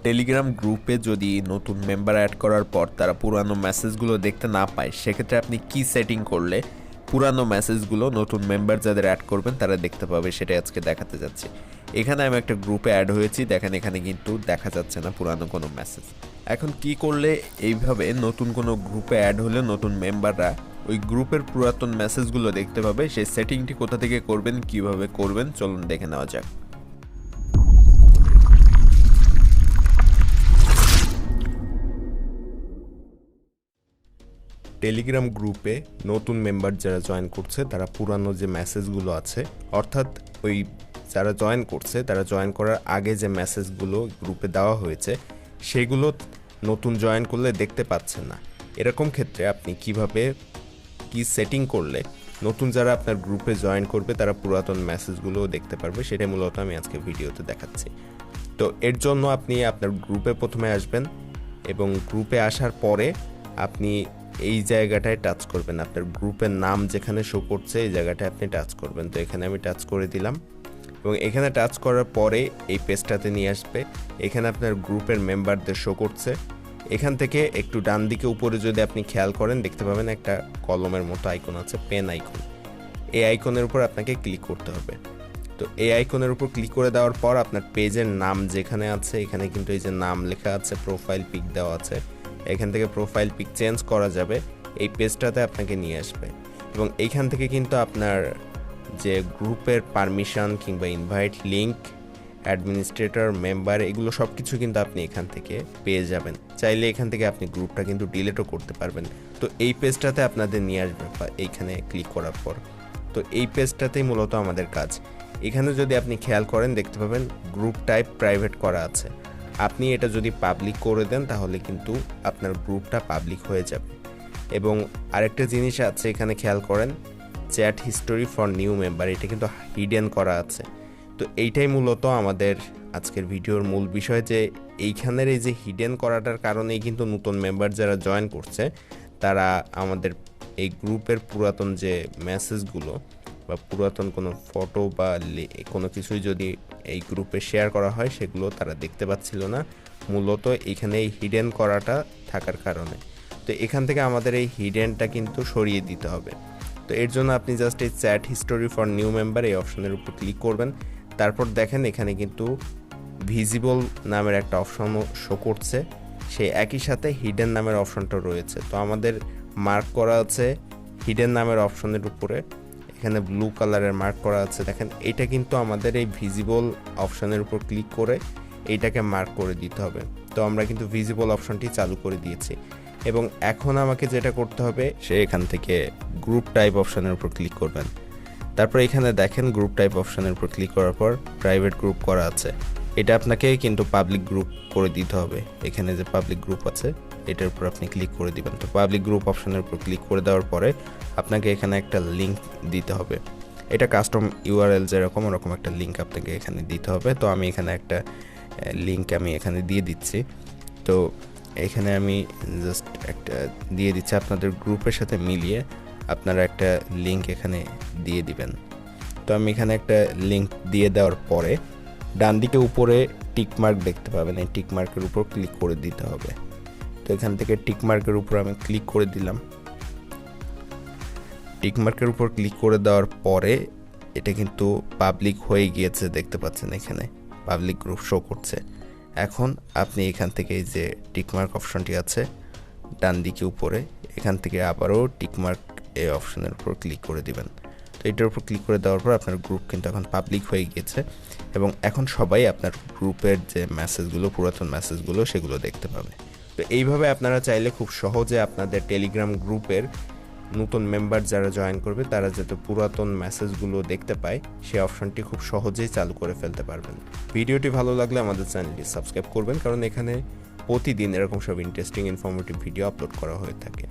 Telegram গ্রুপে যদি নতুন মেম্বার অ্যাড করার পর তারা পুরানো মেসেজগুলো দেখতে না পায়, সেক্ষেত্রে আপনি কি সেটিং করলে পুরানো মেসেজগুলো নতুন মেম্বার যাদের অ্যাড করবেন তারা দেখতে পাবে, সেটাই আজকে দেখাতে যাচ্ছি। এখানে আমি একটা গ্রুপে অ্যাড হয়েছি, দেখেন এখানে কিন্তু দেখা যাচ্ছে না পুরানো কোনো মেসেজ। এখন কি করলে এইভাবে নতুন কোনো গ্রুপে অ্যাড হলে নতুন মেম্বাররা ওই গ্রুপের পুরাতন মেসেজগুলো দেখতে পাবে, সেই সেটিংটি কোথা থেকে করবেন, কিভাবে করবেন, চলুন দেখে নেওয়া যাক। টেলিগ্রাম গ্রুপে নতুন মেম্বার যারা জয়েন করছে তারা পুরানো যে মেসেজগুলো আছে, অর্থাৎ ওই যারা জয়েন করছে তারা জয়েন করার আগে যে মেসেজগুলো গ্রুপে দেওয়া হয়েছে সেগুলো নতুন জয়েন করলে দেখতে পাচ্ছেন না। এরকম ক্ষেত্রে আপনি কিভাবে কি সেটিং করলে নতুন যারা আপনার গ্রুপে জয়েন করবে তারা পুরাতন মেসেজগুলোও দেখতে পারবে, সেটাই মূলত আমি আজকে ভিডিওতে দেখাচ্ছি। তো এর জন্য আপনি আপনার গ্রুপে প্রথমে আসবেন এবং গ্রুপে আসার পরে আপনি এই জায়গাটায় টাচ করবেন, আপনার গ্রুপের নাম যেখানে শো করছে এই জায়গাটায় আপনি টাচ করবেন। তো এখানে আমি টাচ করে দিলাম এবং এখানে টাচ করার পরে এই পেজটাতে নিয়ে আসবে। এখানে আপনার গ্রুপের মেম্বারদের শো করছে। এখান থেকে একটু ডান দিকে উপরে যদি আপনি খেয়াল করেন দেখতে পাবেন একটা কলমের মতো আইকন আছে, পেন আইকন। এই আইকনের উপর আপনাকে ক্লিক করতে হবে। তো এই আইকনের উপর ক্লিক করে দেওয়ার পর আপনার পেজের নাম যেখানে আছে এখানে কিন্তু এই যে নাম লেখা আছে, প্রোফাইল পিক দেওয়া আছে, এখান থেকে প্রোফাইল পিক চেঞ্জ করা যাবে। এই পেজটাতে আপনাকে নিয়ে আসবে এবং এইখান থেকে কিন্তু আপনার যে গ্রুপের পারমিশন কিংবা ইনভাইট লিঙ্ক, অ্যাডমিনিস্ট্রেটর, মেম্বার, এগুলো সব কিছু কিন্তু আপনি এখান থেকে পেয়ে যাবেন। চাইলে এখান থেকে আপনি গ্রুপটা কিন্তু ডিলিটও করতে পারবেন। তো এই পেজটাতে আপনাদের নিয়ে আসবে এইখানে ক্লিক করার পর। তো এই পেজটাতেই মূলত আমাদের কাজ। এখানে যদি আপনি খেয়াল করেন দেখতে পাবেন গ্রুপ টাইপ প্রাইভেট করা আছে। আপনি এটা যদি পাবলিক করে দেন তাহলে কিন্তু আপনার গ্রুপটা পাবলিক হয়ে যাবে। এবং আরেকটা জিনিস আছে এখানে খেয়াল করেন, chat history for new member, এটা কিন্তু হিডেন করা আছে। তো এইটাই মূলত আমাদের আজকের ভিডিওর মূল বিষয়, যে এইখানের এই যে হিডেন করাটার কারণেই কিন্তু নতুন মেম্বার যারা জয়েন করছে তারা আমাদের এই গ্রুপের পুরাতন যে মেসেজগুলো বা পুরাতন কোনো ফটো বা কোনো কিছুই যদি এই গ্রুপে শেয়ার করা হয় সেগুলো তারা দেখতে পাচ্ছিল না, মূলত এখানে এই হিডেন করাটা থাকার কারণে। তো এখান থেকে আমাদের এই হিডেনটা কিন্তু সরিয়ে দিতে হবে। তো এর জন্য আপনি জাস্ট এই chat history for new member এই অপশনের উপর ক্লিক করবেন। তারপর দেখেন এখানে কিন্তু ভিজিবল নামের একটা অপশনও শো করছে, সেই একই সাথে হিডেন নামের অপশনটা রয়েছে। তো আমাদের মার্ক করা আছে হিডেন নামের অপশনের উপরে, এখানে ব্লু কালারের মার্ক করা আছে, দেখেন এটা কিন্তু আমাদের এই ভিজিবল অপশনের উপর ক্লিক করে এইটাকে মার্ক করে দিতে হবে। তো আমরা কিন্তু ভিজিবল অপশনটি চালু করে দিয়েছি এবং এখন আমাকে যেটা করতে হবে সে এখান থেকে গ্রুপ টাইপ অপশনের উপর ক্লিক করবেন। তারপর এখানে দেখেন গ্রুপ টাইপ অপশনের উপর ক্লিক করার পর প্রাইভেট গ্রুপ করা আছে, এটা আপনাকে কিন্তু পাবলিক গ্রুপ করে দিতে হবে। এখানে যে পাবলিক গ্রুপ আছে এটার উপর আপনি ক্লিক করে দিবেন। তো পাবলিক গ্রুপ অপশনের উপর ক্লিক করে দেওয়ার পরে আপনাকে এখানে একটা লিঙ্ক দিতে হবে, এটা কাস্টম ইউআরএল যেরকম ওরকম একটা লিঙ্ক আপনাকে এখানে দিতে হবে। তো আমি এখানে একটা লিঙ্ক আমি এখানে দিয়ে দিচ্ছি। তো এখানে আমি জাস্ট একটা দিয়ে দিচ্ছি, আপনাদের গ্রুপের সাথে মিলিয়ে আপনারা একটা লিঙ্ক এখানে দিয়ে দিবেন। তো আমি এখানে একটা লিঙ্ক দিয়ে দেওয়ার পরে ডান দিকে উপরে টিকমার্ক দেখতে পাবেন, এই টিকমার্কের উপর ক্লিক করে দিতে হবে। তো এখান থেকে টিকমার্কের উপর আমি ক্লিক করে দিলাম। টিকমার্কের উপর ক্লিক করে দেওয়ার পরে এটা কিন্তু পাবলিক হয়ে গিয়েছে, দেখতে পাচ্ছেন এখানে পাবলিক গ্রুপ শো করছে। এখন আপনি এখান থেকে এই যে টিকমার্ক অপশনটি আছে ডান দিকে উপরে, এখান থেকে আবারও টিকমার্ক এই অপশনের উপর ক্লিক করে দিবেন। তো এটার উপর ক্লিক করে দেওয়ার পর আপনার গ্রুপ কিন্তু এখন পাবলিক হয়ে গিয়েছে এবং এখন সবাই আপনার গ্রুপের যে মেসেজগুলো, পুরাতন মেসেজগুলো সেগুলো দেখতে পাবে। তো এইভাবে আপনারা চাইলে খুব সহজে আপনাদের টেলিগ্রাম গ্রুপের নতুন মেম্বার যারা জয়েন করবে তারা যাতে পুরাতন মেসেজগুলো দেখতে পায় সেই অপশনটি খুব সহজেই চালু করে ফেলতে পারবেন। ভিডিওটি ভালো লাগলে আমাদের চ্যানেলটি সাবস্ক্রাইব করবেন, কারণ এখানে প্রতিদিন এরকম সব ইন্টারেস্টিং ইনফরমেটিভ ভিডিও আপলোড করা হয়ে থাকে।